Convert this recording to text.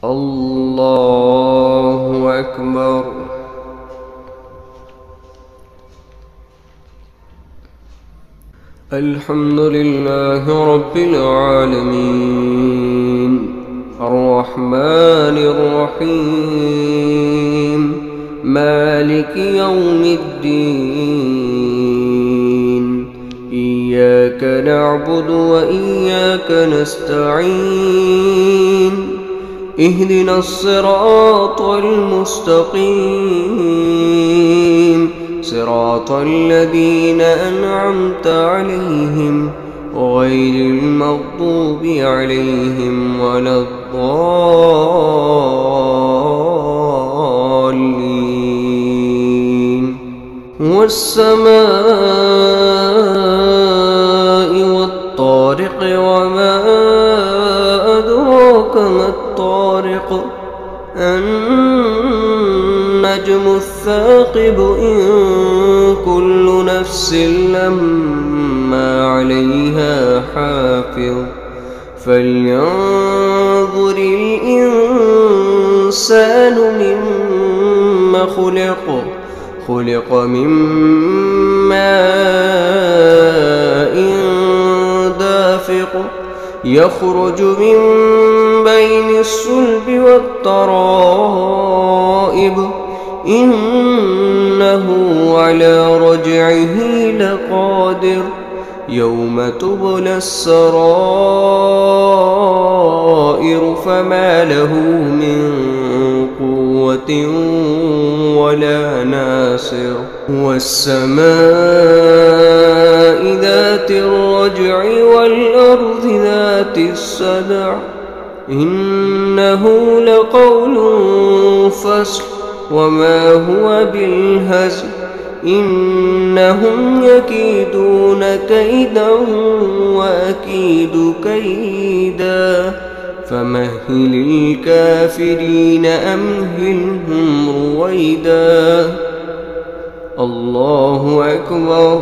الله أكبر. الحمد لله رب العالمين الرحمن الرحيم مالك يوم الدين إياك نعبد وإياك نستعين اهدنا الصراط المستقيم صراط الذين أنعمت عليهم غير المغضوب عليهم ولا الضالين. والسماء والطارق وما أدراك ما الطارق النجم الثاقب إن كل نفس لما عليها حافظ فلينظر الإنسان مما خلق من ماء دافق يخرج من بين الصلب والترائب إنه على رجعه لقادر يوم تبلى السرائر فما له من قوة ولا ناصر. والسماء ذات الرجع والأرض ذات الصدع إنه لقول فصل وما هو بالهزل إنهم يكيدون كيدا وأكيد كيدا فمهل الكافرين أمهلهم رويدا. الله أكبر.